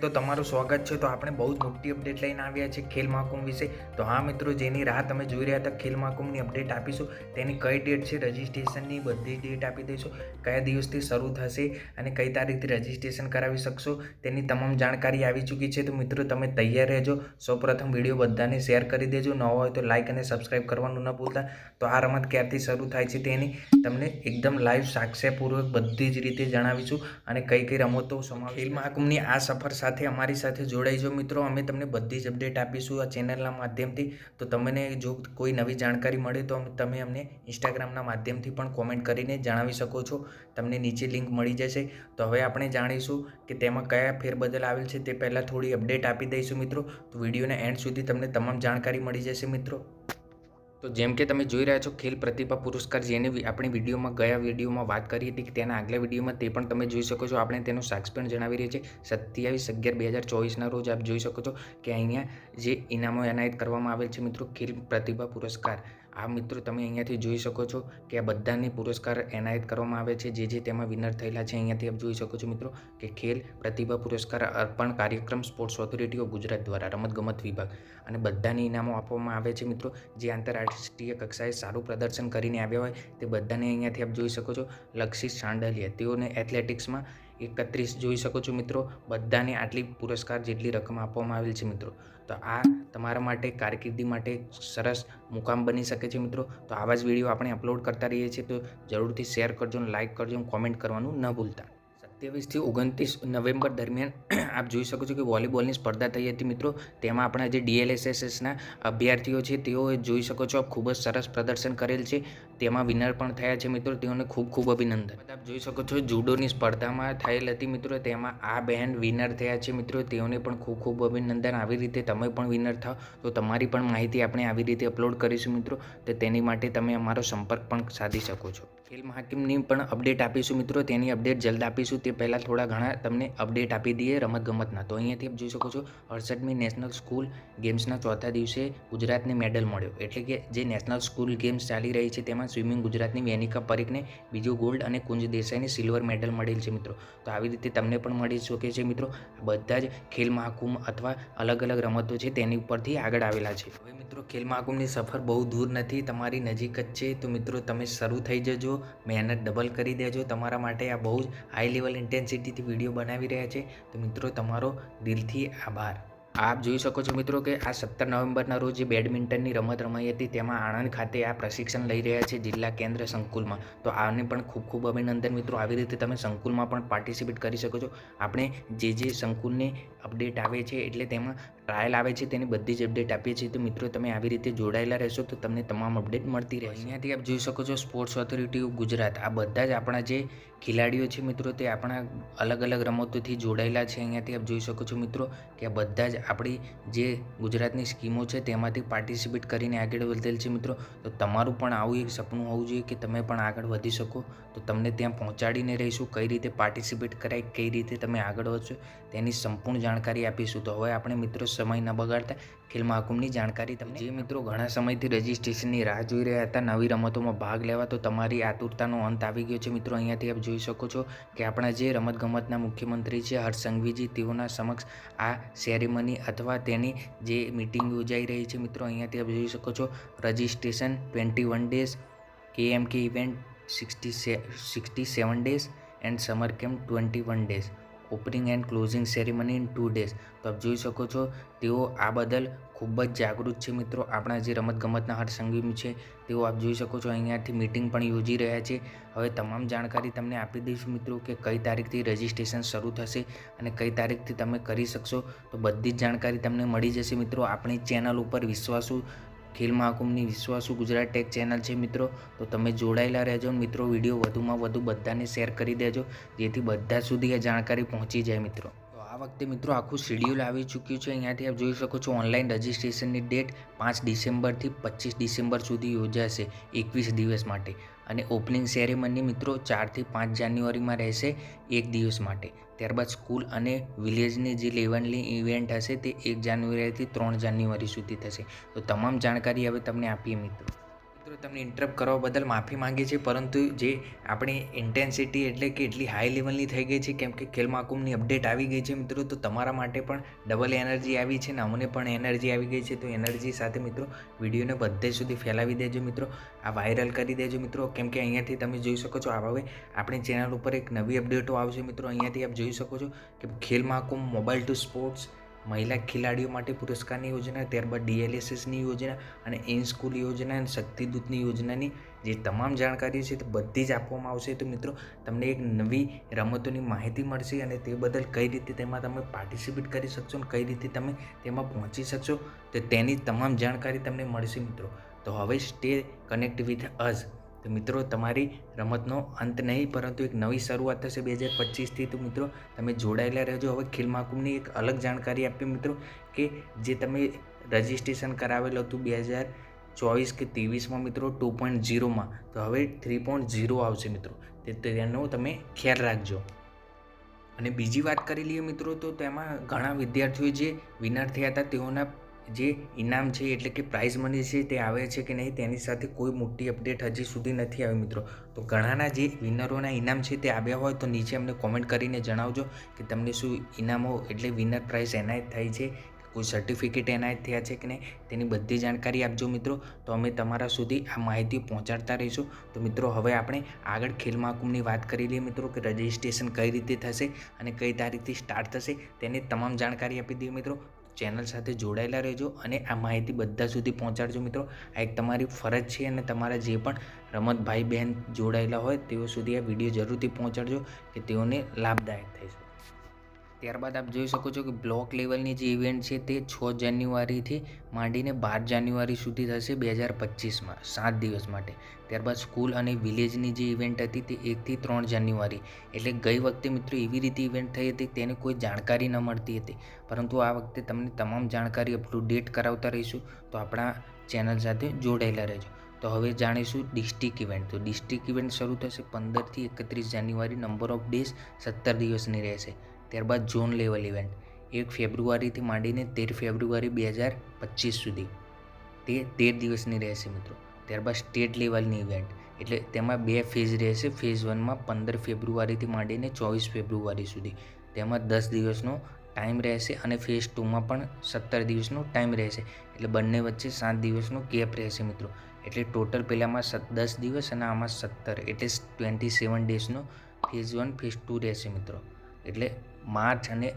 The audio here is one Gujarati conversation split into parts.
તો તમારું સ્વાગત છે। તો આપણે બહુ જ મોટી અપડેટ લઈને આવ્યા છે ખેલ મહાકુંભ વિશે। તો હા મિત્રો, જેની રાહ તમે જોઈ રહ્યા હતા ખેલ મહાકુંભની અપડેટ આપીશું। તેની કઈ ડેટ છે, રજિસ્ટ્રેશનની બધી ડેટ આપી દઈશું, કયા દિવસથી શરૂ થશે અને કઈ તારીખથી રજિસ્ટ્રેશન કરાવી શકશો તેની તમામ જાણકારી આવી ચૂકી છે। તો મિત્રો તમે તૈયાર રહેજો। સૌપ્રથમ વિડીયો બધાને શેર કરી દેજો, નવા હોય તો લાઇક અને સબસ્ક્રાઈબ કરવાનું ન ભૂલતા। તો આ રમત ક્યારથી શરૂ થાય છે તેની તમને એકદમ લાઈવ સાક્ષ્યપૂર્વક બધી જ રીતે જણાવીશું અને કઈ કઈ રમતો સમાવેશ ખેલ મહાકુંભની આ સફર સાથે અમારી સાથે જોડાઈ જાઓ મિત્રો। અમે તમને બધી જ અપડેટ આપીશું આ ચેનલના માધ્યમથી। તો તમને જો કોઈ નવી જાણકારી મળે તો તમે અમને ઇન્સ્ટાગ્રામના માધ્યમથી પણ કોમેન્ટ કરીને જણાવી શકો છો, તમને નીચે લિંક મળી જશે। તો હવે આપણે જાણીશું કે તેમાં કયા ફેરબદલ આવેલ છે। તે પહેલાં થોડી અપડેટ આપી દઈશું મિત્રો। તો વિડીયોના એન્ડ સુધી તમને તમામ જાણકારી મળી જશે મિત્રો। તો જેમ કે તમે જોઈ રહ્યા છો ખેલ પ્રતિભા પુરસ્કાર, જેની આપણે ગયા વિડીયોમાં વાત કરી હતી કે તેના આગલા વિડીયોમાં તે પણ તમે જોઈ શકો છો। આપણે તેનો સાક્ષ પણ જણાવી રહ્યા છે 27/11/2024ના રોજ આપ જોઈ શકો છો કે અહીંયા જે ઇનામો એનાયત કરવામાં આવેલ છે મિત્રો ખેલ પ્રતિભા પુરસ્કાર। આ મિત્રો તમે અહીંયાથી જોઈ શકો છો કે આ બધાની પુરસ્કાર એનાયત કરવામાં આવે છે જે તેમાં વિનર થયેલા છે। અહીંયાથી આપ જોઈ શકો છો મિત્રો કે ખેલ પ્રતિભા પુરસ્કાર અર્પણ કાર્યક્રમ સ્પોર્ટ્સ ઓથોરિટી ઓફ ગુજરાત દ્વારા રમતગમત વિભાગ અને બધાની ઇનામો આપવામાં આવે છે મિત્રો। જે આંતરરાષ્ટ્રીય કક્ષાએ સારું પ્રદર્શન કરીને આવ્યા હોય તે બધાને અહીંયાથી આપ જોઈ શકો છો। લક્ષિત સાંડલિયા, તેઓને એથ્લેટિક્સમાં 31 જોઈ શકો છો મિત્રો। બધાને આટલી પુરસ્કાર જેટલી રકમ આપવામાં આવેલ છે મિત્રો। તો આ તમારા માટે કારકિર્દી માટે સરસ મુકામ બની શકે છે મિત્રો। તો આવા જ વિડીયો આપણે અપલોડ કરતા રહીએ છીએ, તો જરૂરથી શેર કરજો, લાઇક કરજો, કોમેન્ટ કરવાનું ન ભૂલતા। 27થી 29 નવેમ્બર દરમિયાન આપ જોઈ શકો છો કે વોલીબોલની સ્પર્ધા થઈ હતી મિત્રો। તેમાં આપણા જે DLSSના અભ્યર્થીઓ છે તેઓએ જોઈ શકો છો આપ ખૂબ જ સરસ પ્રદર્શન કરેલ છે, તેમાં વિનર પણ થયા છે મિત્રો। તેઓને ખૂબ ખૂબ અભિનંદન। આપ જોઈ શકો છો જુડોની સ્પર્ધામાં થયેલ હતી મિત્રો, તેમાં આ બહેન વિનર થયા છે મિત્રો। તેઓને પણ ખૂબ ખૂબ અભિનંદન। આવી રીતે તમે પણ વિનર થાઓ તો તમારી પણ માહિતી આપણે આવી રીતે અપલોડ કરીશું મિત્રો। તો તેની માટે તમે અમારો સંપર્ક પણ સાધી શકો છો। ખેલ મહાકુંભની પણ અપડેટ આપીશું મિત્રો, તેની અપડેટ જલ્દ આપીશું। તે પહેલાં થોડા ઘણા તમને અપડેટ આપી દઈએ રમતગમતના। તો અહીંયાથી આપ જોઈ શકો છો 68મી નેશનલ સ્કૂલ ગેમ્સના ચોથા દિવસે ગુજરાતને મેડલ મળ્યો, એટલે કે જે નેશનલ સ્કૂલ ગેમ્સ ચાલી રહી છે તેમાં સ્વિમિંગ ગુજરાતની વેનિકા પરીખને બીજો ગોલ્ડ અને કુંજ દેસાઈને સિલ્વર મેડલ મળેલ છે મિત્રો। તો આવી રીતે તમને પણ મળી શકે છે મિત્રો। બધા જ ખેલ મહાકુંભ અથવા અલગ અલગ રમતો છે તેની ઉપરથી આગળ આવેલા છે। હવે મિત્રો ખેલ મહાકુંભની સફર બહુ દૂર નથી, તમારી નજીક જ છે। તો મિત્રો તમે શરૂ થઈ જજો, મહેનત ડબલ કરી દેજો। તમારા માટે આ બહુ જ હાઈ લેવલ ઇન્ટેન્સિટીથી વિડીયો બનાવી રહ્યા છે, તો મિત્રો તમારો દિલથી આભાર। આપ જોઈ શકો છો મિત્રો કે આ 17 નવેમ્બરના રોજ જે બેડમિન્ટનની રમત રમાઈ હતી તેમાં આણંદ ખાતે આ પ્રશિક્ષણ લઈ રહ્યા છે જિલ્લા કેન્દ્ર સંકુલમાં। તો આને પણ ખૂબ ખૂબ અભિનંદન મિત્રો। આવી રીતે તમે સંકુલમાં પણ પાર્ટિસિપેટ કરી શકો છો। આપણે જે સંકુલની અપડેટ આવે છે એટલે તેમાં ટ્રાયલ આવે છે તેની બધી જ અપડેટ આપીએ છીએ। તો મિત્રો તમે આવી રીતે જોડાયેલા રહેશો તો તમને તમામ અપડેટ મળતી રહેશે। અહીંયાથી આપ જોઈ શકો છો સ્પોર્ટ્સ ઓથોરિટી ઓફ ગુજરાત, આ બધા જ આપણા જે ખેલાડીઓ છે મિત્રો તે આપણા અલગ અલગ રમતોથી જોડાયેલા છે। અહીંયાથી આપ જોઈ શકો છો મિત્રો કે આ બધા જ આપણી જે ગુજરાતની સ્કીમો છે તેમાંથી પાર્ટિસિપેટ કરીને આગળ વધેલ છે મિત્રો। તો તમારું પણ આવું એક સપનું હોવું જોઈએ કે તમે પણ આગળ વધી શકો। તો તમને ત્યાં પહોંચાડીને રહીશું, કઈ રીતે પાર્ટિસિપેટ કરાય, કઈ રીતે તમે આગળ વધશો તેની સંપૂર્ણ જાણકારી આપીશું। તો હવે આપણે મિત્રો સમય ન બગાડતા ખેલ મહાકુંભની જાણકારી તમને જે મિત્રો ઘણા સમયથી રજિસ્ટ્રેશનની રાહ જોઈ રહ્યા હતા નવી રમતોમાં ભાગ લેવા, તો તમારી આતુરતાનો અંત આવી ગયો છે મિત્રો। અહીંયાથી આપ જોઈ શકો છો કે આપણા જે રમતગમતના મુખ્યમંત્રી છે હર્ષ સંઘવીજી, તેઓના સમક્ષ આ સેરેમની અથવા તેની જે મિટિંગ યોજાઈ રહી છે મિત્રો। અહીંયાથી આપ જોઈ શકો છો registration 21 days, KMK event 67 days and summer camp 21 days, opening and closing ceremony in 2 days. તો આપ જોઈ શકો છો તેઓ આ બદલ ખૂબ જ જાગૃત છે મિત્રો। આપણા જે રમતગમતના હર્ષ સંઘવી છે તેઓ આપ જોઈ શકો છો અહીંયાથી મિટિંગ પણ યોજી રહ્યા છે। હવે તમામ જાણકારી તમને આપી દઈશું મિત્રો કે કઈ તારીખથી રજિસ્ટ્રેશન શરૂ થશે અને કઈ તારીખથી તમે કરી શકશો। તો બધી જ જાણકારી તમને મળી જશે મિત્રો। આપણી ચેનલ ઉપર વિશ્વાસુ ખેલ મહાકુંભની વિશ્વાસુ ગુજરાત ટેક ચેનલ છે મિત્રો। તો તમે જોડાયેલા રહેજો મિત્રો। વિડીયો વધુમાં વધુ બધાને શેર કરી દેજો જેથી બધા સુધી આ જાણકારી પહોંચી જાય મિત્રો। તો આ વખતે મિત્રો આખું શેડ્યુલ આવી ચૂક્યું છે। અહીંયાથી આપ જોઈ શકો છો ઓનલાઈન રજિસ્ટ્રેશનની ડેટ 5 ડિસેમ્બરથી 25 ડિસેમ્બર સુધી યોજાશે 21 દિવસ માટે, અને ઓપનિંગ સેરેમની મિત્રો 4થી 5 જાન્યુઆરીમાં રહેશે 1 દિવસ માટે। ત્યારબાદ સ્કૂલ અને વિલેજની જે લેવલની ઇવેન્ટ હશે તે 1 જાન્યુઆરીથી 3 જાન્યુઆરી સુધી થશે। તો તમામ જાણકારી હવે તમને આપીએ મિત્રો। તમને ઇન્ટરપ્ટ કરવા બદલ માફી માંગીએ છીએ, પરંતુ જે આપણી ઇન્ટેન્સિટી એટલે કે એટલી હાઈ લેવલની થઈ ગઈ છે કેમ કે ખેલ મહાકુંભની અપડેટ આવી ગઈ છે મિત્રો. તો તમારા માટે પણ ડબલ એનર્જી આવી છે ને અમને પણ એનર્જી આવી ગઈ છે. તો એનર્જી સાથે મિત્રો વિડીયોને બધે સુધી ફેલાવી દેજો મિત્રો, આ વાયરલ કરી દેજો મિત્રો, કેમ કે અહીંયાથી તમે જોઈ શકો છો હવે આપણી ચેનલ ઉપર એક નવી અપડેટો આવશે મિત્રો. અહીંયાથી આપ જોઈ શકો છો કે Khel Mahakumbh mobile to sports, મહિલા ખેલાડીઓ માટે પુરસ્કારની યોજના, ત્યારબાદ DLSSની યોજના અને ઇન સ્કૂલ યોજના અને શક્તિદૂતની યોજનાની જે તમામ જાણકારી છે તે બધી જ આપવામાં આવશે. તો મિત્રો તમને એક નવી રમતોની માહિતી મળશે અને તે બદલ કઈ રીતે તેમાં તમે પાર્ટિસિપેટ કરી શકશો અને કઈ રીતે તમે તેમાં પહોંચી શકશો તો તેની તમામ જાણકારી તમને મળશે મિત્રો. તો હવે સ્ટે કનેક્ટ વિથ અસ. તો મિત્રો તમારી રમતનો અંત નહીં પરંતુ એક નવી શરૂઆત થશે 2025થી. તો મિત્રો તમે જોડાયેલા રહેજો. હવે ખેલ મહાકુંભની એક અલગ જાણકારી આપી મિત્રો કે જે તમે રજિસ્ટ્રેશન કરાવેલું હતું 2024 કે 23માં મિત્રો 2.0માં, તો હવે 3.0 આવશે મિત્રો. તેનો તમે ખ્યાલ રાખજો. અને બીજી વાત કરી લઈએ મિત્રો, તો તેમાં ઘણા વિદ્યાર્થીઓ જે વિનર થયા હતા તેઓના જે ઇનામ છે એટલે કે પ્રાઇઝ મની છે તે આવે છે કે નહીં તેની સાથે કોઈ મોટી અપડેટ હજી સુધી નથી આવી મિત્રો. તો ઘણાના જે વિનરોના ઇનામ છે તે આવ્યા હોય તો નીચે અમને કોમેન્ટ કરીને જણાવજો કે તમને શું ઇનામો એટલે વિનર પ્રાઇઝ એનાયત થઈ છે, કોઈ સર્ટિફિકેટ એનાયત થયા છે કે નહીં તેની બધી જાણકારી આપજો મિત્રો. તો અમે તમારા સુધી આ માહિતી પહોંચાડતા રહીશું. તો મિત્રો હવે આપણે આગળ ખેલ મહાકુંભની વાત કરી લઈએ મિત્રો કે રજિસ્ટ્રેશન કઈ રીતે થશે અને કઈ તારીખથી સ્ટાર્ટ થશે તેની તમામ જાણકારી આપી દઈએ મિત્રો. ચેનલ સાથે જોડાયેલા રહેજો અને આ માહિતી બધા સુધી પહોંચાડજો મિત્રો. આ એક તમારી ફરજ છે અને તમારા જે પણ રમત ભાઈ બહેન જોડાયેલા હોય તેઓ સુધી આ વિડીયો જરૂરથી પહોંચાડજો કે તેઓને લાભદાયક થઈ શકે. ત્યારબાદ આપ જોઈ શકો છો કે બ્લોક લેવલની જે ઇવેન્ટ છે તે 6 જાન્યુઆરીથી માંડીને 12 જાન્યુઆરી સુધી થશે 2025માં, 7 દિવસ માટે. ત્યારબાદ સ્કૂલ અને વિલેજની જે ઇવેન્ટ હતી તે 1થી 3 જાન્યુઆરી. એટલે ગઈ વખતે મિત્રો એવી રીતે ઇવેન્ટ થઈ હતી તેની કોઈ જાણકારી ન મળતી હતી, પરંતુ આ વખતે તમને તમામ જાણકારી અપ ટુ ડેટ કરાવતા રહીશું. તો આપણા ચેનલ સાથે જોડાયેલા રહેજો. તો હવે જાણીશું ડિસ્ટ્રિક્ટ ઇવેન્ટ. તો ડિસ્ટ્રિક્ટ ઇવેન્ટ શરૂ થશે 15થી 31 જાન્યુઆરી. નંબર ઓફ ડેઝ 17 દિવસની રહેશે. ત્યારબાદ ઝોન લેવલ ઇવેન્ટ 1 ફેબ્રુઆરીથી માંડીને 13 ફેબ્રુઆરી 2025 સુધી, તે 13 દિવસની રહેશે મિત્રો. ત્યારબાદ સ્ટેટ લેવલની ઇવેન્ટ એટલે તેમાં 2 ફેઝ રહેશે. ફેઝ 1માં 15 ફેબ્રુઆરીથી માંડીને 24 ફેબ્રુઆરી સુધી, તેમાં 10 દિવસનો ટાઈમ રહેશે અને ફેઝ 2માં પણ 17 દિવસનો ટાઈમ રહેશે. એટલે બંને વચ્ચે 7 દિવસનો ગેપ રહેશે મિત્રો. એટલે ટોટલ પહેલાંમાં 10 દિવસ અને આમાં 17 એટલે 27 ડેઝનો ફેઝ 1 ફેઝ 2 રહેશે મિત્રો. એટલે માર્ચ અને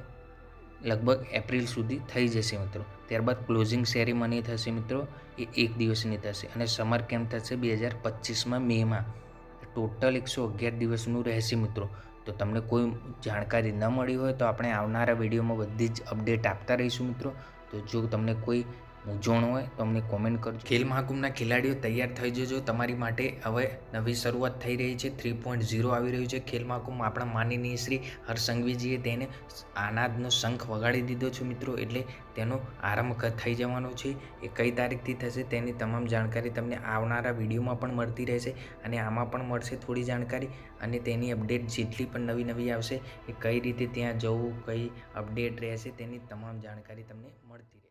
લગભગ એપ્રિલ સુધી થઈ જશે મિત્રો. ત્યારબાદ ક્લોઝિંગ સેરેમની થશે મિત્રો, એ 1 દિવસની થશે અને સમર કેમ્પ થશે 2025માં મેમાં. ટોટલ 111 દિવસનું રહેશે મિત્રો. તો તમને કોઈ જાણકારી ન મળી હોય તો આપણે આવનારા વિડીયોમાં બધી જ અપડેટ આપતા રહીશું મિત્રો. તો જો તમને કોઈ મૂંઝવણ હોય તો અમને કોમેન્ટ કરજો. ખેલ મહાકુંભના ખેલાડીઓ તૈયાર થઈ જજો. તમારી માટે હવે નવી શરૂઆત થઈ રહી છે. 3.0 આવી રહ્યું છે ખેલ મહાકુંભ. આપણા માનનીય શ્રી હર્ષ સંઘવીજીએ તેને આનાદનો શંખ વગાડી દીધો છે મિત્રો. એટલે તેનો આરંભ થઈ જવાનો છે. એ કઈ તારીખથી થશે તેની તમામ જાણકારી તમને આવનારા વિડીયોમાં પણ મળતી રહેશે અને આમાં પણ મળશે થોડી જાણકારી. અને તેની અપડેટ જેટલી પણ નવી આવશે એ કઈ રીતે ત્યાં જવું, કઈ અપડેટ રહેશે તેની તમામ જાણકારી તમને મળતી રહેશે.